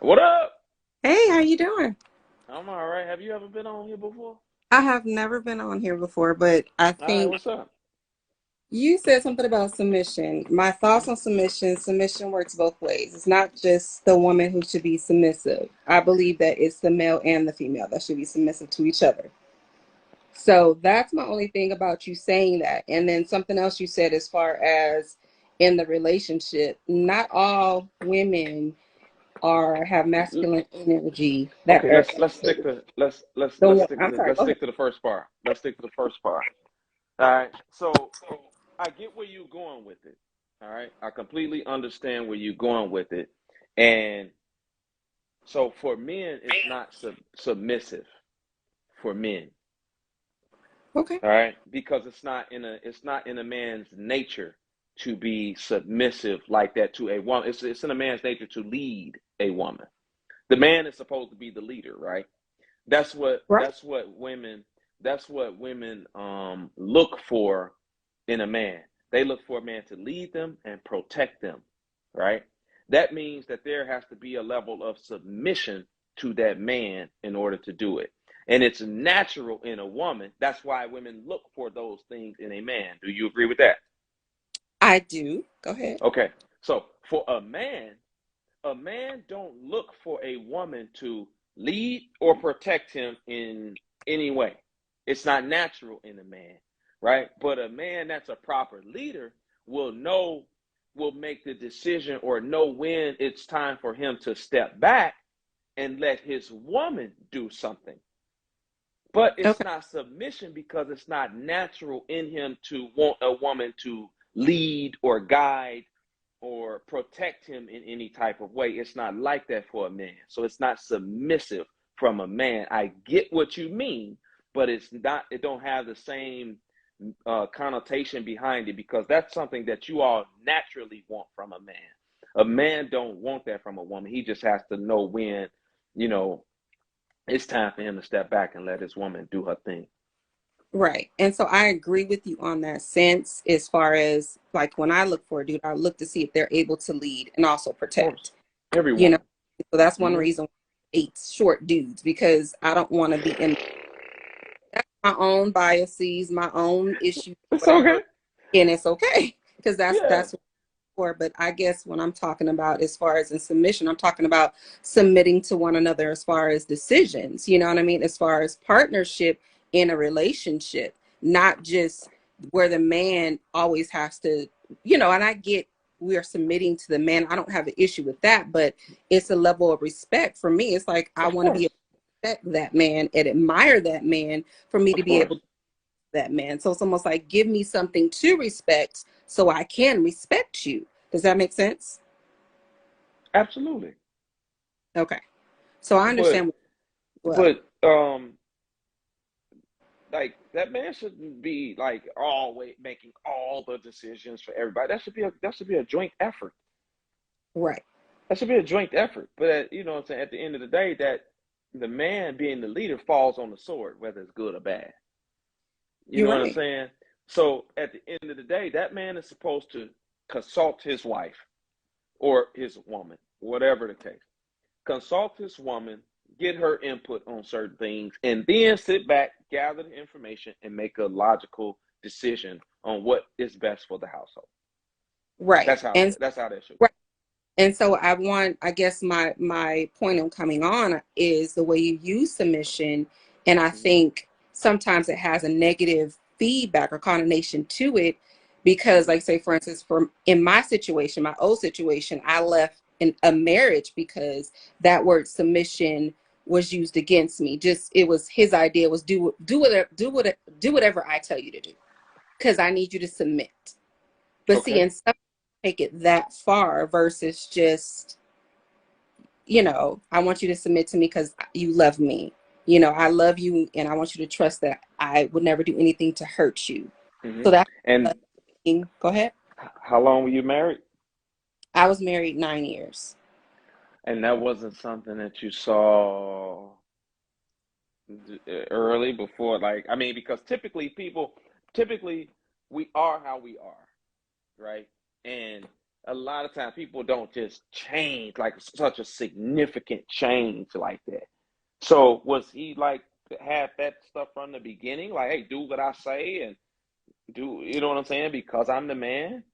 What up? Hey, how you doing? I'm all right. Have you ever been on here before? I have never been on here before, but I All right, think what's up? you said something about submission. My thoughts on submission, submission works both ways. It's not just the woman who should be submissive. I believe that it's the male and the female that should be submissive to each other. So that's my only thing about you saying that. And then something else you said as far as in the relationship, not all women are have L- masculine energy that Okay, are let's stick to I'm sorry, let's go ahead. stick to the first part. Let's stick to the first part. All right. So I get where you're going with it. All right. I completely understand where you're going with it. And so for men, it's not submissive for men. Okay. All right, because it's not in a man's nature to be submissive like that to a woman. It's in a man's nature to lead a woman. The man is supposed to be the leader, right? That's what Right. that's what women that's what women look for in a man. They look for a man to lead them and protect them, right? That means that there has to be a level of submission to that man in order to do it. And it's natural in a woman. That's why women look for those things in a man. Do you agree with that? I do. Go ahead. Okay. So for a man don't look for a woman to lead or protect him in any way. It's not natural in a man, right? But a man that's a proper leader will know, will make the decision or know when it's time for him to step back and let his woman do something. But it's Okay. not submission because it's not natural in him to want a woman to lead or guide or protect him in any type of way. It's not like that for a man. So it's not submissive from a man. I get what you mean, but it's not, it don't have the same connotation behind it because that's something that you all naturally want from a man. A man don't want that from a woman. He just has to know when, you know, it's time for him to step back and let his woman do her thing. Right. And so I agree with you on that sense as far as like when I look for a dude, I look to see if they're able to lead and also Of course. protect, Every you know. woman. So that's one Mm-hmm. reason why I hate short dudes because I don't want to be in that's my own biases, my own issues, It's okay. whatever. And it's okay because Yeah. that's what it's for. But I guess when I'm talking about as far as in submission, I'm talking about submitting to one another as far as decisions, you know what I mean? As far as partnership in a relationship, not just where the man always has to, and I get we are submitting to the man. I don't have an issue with that, but it's a level of respect for me. It's like I Of want to be able course. to respect that man and admire that man for me to Of be able course. to that man. So it's almost like give me something to respect so I can respect you. Does that make sense? Absolutely. Okay. So I But understand well. but like that man shouldn't be like always making all the decisions for everybody. That should be a joint effort. Right. That should be a joint effort. But you know what I'm saying, at the end of the day, that the man being the leader falls on the sword, whether it's good or bad. You You're know what I'm right. saying? So at the end of the day, that man is supposed to consult his wife or his woman, whatever the case. Consult his woman, get her input on certain things, and then sit back, gather the information, and make a logical decision on what is best for the household. Right. And That's how that should right. go. And so I guess my point of coming on is the way you use submission. And I Mm-hmm. think sometimes it has a negative feedback or connotation to it because, Mm-hmm. like, say, for instance, from in my situation, my old situation, I left in a marriage because that word submission was used against me. Just it was his idea was do whatever I tell you to do because I need you to submit. But see, Okay. and some take it that far versus just, I want you to submit to me because you love me. I love you and I want you to trust that I would never do anything to hurt you. Mm-hmm. So that's And go ahead. how long were you married? I was married 9 years. And that wasn't something that you saw early before, like, I mean, because typically we are how we are, right? And a lot of times people don't just change like such a significant change like that. So was he like have that stuff from the beginning? Like, hey, do what I say and do you know what I'm saying? Because I'm the man.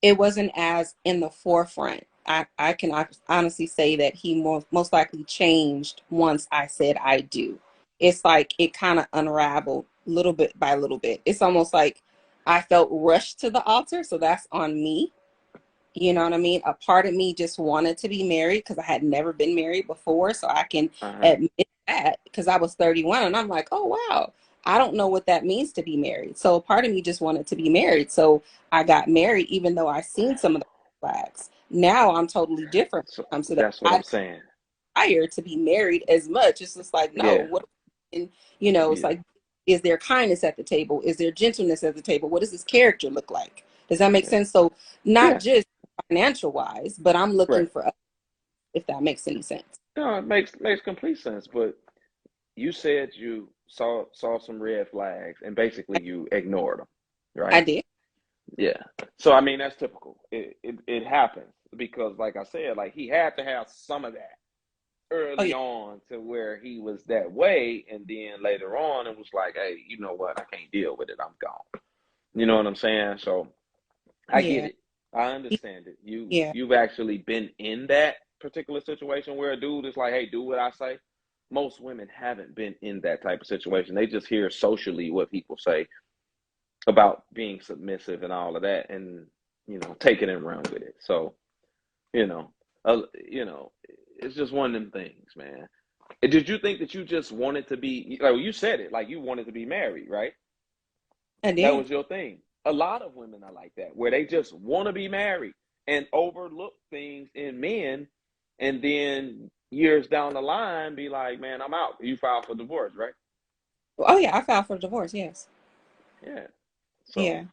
It wasn't as in the forefront. I can honestly say that he most likely changed once I said I do. It's like it kind of unraveled little bit by little bit. It's almost like I felt rushed to the altar, so that's on me. You know what I mean? A part of me just wanted to be married because I had never been married before. So I can Uh-huh. admit that because I was 31 and I'm like, oh, wow, I don't know what that means to be married. So a part of me just wanted to be married. So I got married, even though I seen some of the flags. Now I'm totally different So when it comes to that. that's what I I'm saying. desire to be married as much. It's just like, no, Yeah. what, and, you know, it's Yeah. like, is there kindness at the table? Is there gentleness at the table? What does this character look like? Does that make Yeah. sense? So not Yeah. just financial wise, but I'm looking Right. for others, if that makes any sense. No, it makes complete sense. But you said you saw some red flags and basically you ignored them, I right? did. Yeah. So I mean that's typical. It happens because like I said, like he had to have some of that Oh early yeah, on to where he was that way, and then later on it was like, hey, you know what? I can't deal with it. I'm gone. You know what I'm saying? So I get yeah, it. I understand it. yeah. You've actually been in that particular situation where a dude is like, "Hey, do what I say." Most women haven't been in that type of situation. They just hear socially what people say about being submissive and all of that, and take it and run with it. So you know, you know, it's just one of them things, man. Did you think that you just wanted to be like you said it, like you wanted to be married, right? I That did. was your thing. A lot of women are like that, where they just want to be married and overlook things in men, and then years down the line be like, "Man, I'm out." You file for divorce, right? Oh yeah, I filed for divorce. Yes. Yeah. So Yeah,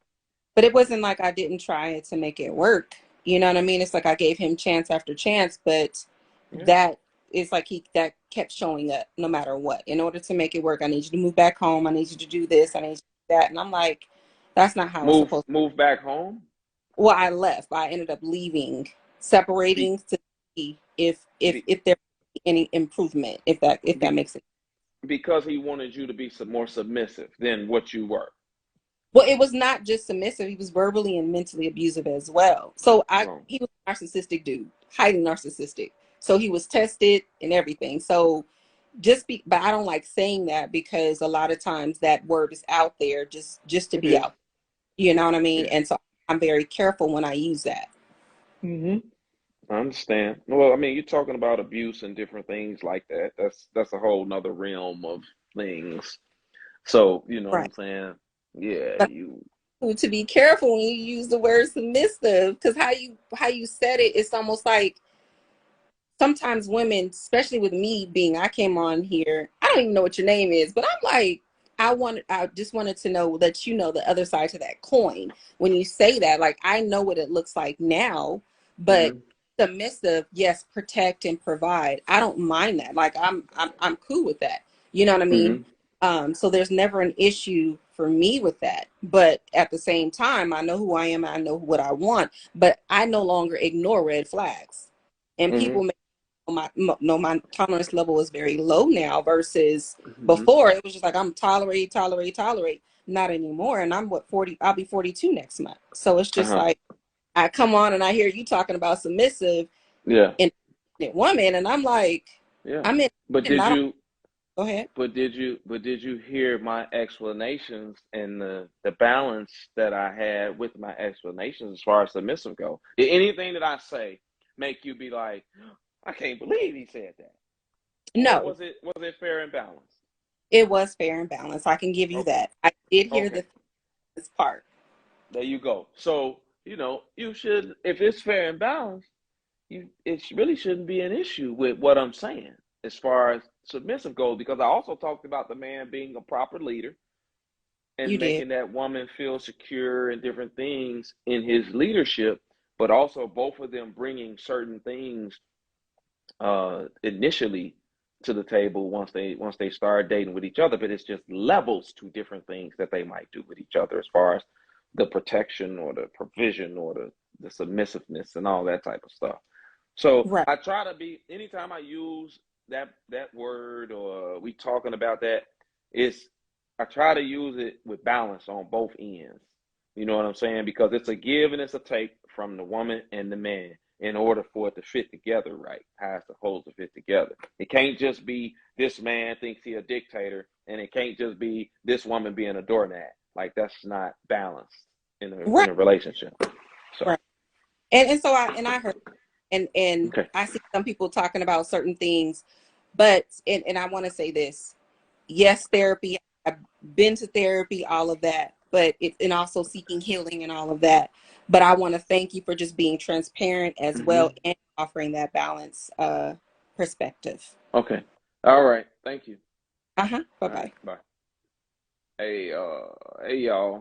but it wasn't like I didn't try it to make it work. You know what I mean? It's like I gave him chance after chance, but yeah, that is like he that kept showing up no matter what. In order to make it work, I need you to move back home. I need you to do this. I need you to do that. And I'm like, that's not how it's move supposed to. move back home. Well, I left. I ended up leaving, Be, separating to see be, if there any improvement, if that be, makes it. because he wanted you to be some more submissive than what you were. Well, it was not just submissive; he was verbally and mentally abusive as well. So Wrong. he was a narcissistic dude, highly narcissistic. So he was tested and everything. So but I don't like saying that because a lot of times that word is out there just to It be is. out. You know what I mean? Yeah. And so I'm very careful when I use that. hmm I understand. Well, I mean, you're talking about abuse and different things like that. That's a whole nother realm of things. So, you know what Right. I'm saying? Yeah, But you. to be careful when you use the word submissive because how you said it, it's almost like sometimes women, especially with me being, I came on here, I don't even know what your name is, but I'm like, I just wanted to know that you know the other side to that coin. When you say that, like I know what it looks like now, but hmm submissive, yes, protect and provide. I don't mind that. Like I'm cool with that. You know what I mean? hmm So there's never an issue for me with that. But at the same time, I know who I am. I know what I want, but I no longer ignore red flags. And hmm people my no my tolerance level is very low now versus hmm before it was just like I'm tolerate not anymore and I'm what 40 I'll be 42 next month so it's just Uh-huh. like I come on and I hear you talking about submissive Yeah. and woman and I'm like Yeah. I'm in But and did I don't you go ahead. but did you hear my explanations and the balance that I had with my explanations as far as submissive go? Did anything that I say make you be like, I can't believe he said that? Or No, was it fair and balanced? it was fair and balanced. I can give you Okay. that. I did hear Okay. the this part. There you go. So, you should, if it's fair and balanced, it really shouldn't be an issue with what I'm saying as far as submissive goes, because I also talked about the man being a proper leader You and did. making that woman feel secure and different things in his leadership, but also both of them bringing certain things initially to the table once they start dating with each other. But it's just levels to different things that they might do with each other as far as the protection or the provision or the the submissiveness and all that type of stuff. So Right. I try to be, anytime I use that word or we talking about that, it's I try to use it with balance on both ends. You know what I'm saying? Because it's a give and it's a take from the woman and the man in order for it to fit together right, how it's supposed to fit together. It can't just be this man thinks he a dictator, and it can't just be this woman being a doormat. Like that's not balanced in Right. a relationship. So Right. And so I heard and okay. I see some people talking about certain things, but and I want to say this. Yes, therapy. I've been to therapy, all of that, but it and also seeking healing and all of that. But I want to thank you for just being transparent as well Hmm. and offering that balance perspective. Okay. All right. Thank you. Uh-huh. All right. Bye-bye. Bye. Hey, hey, y'all.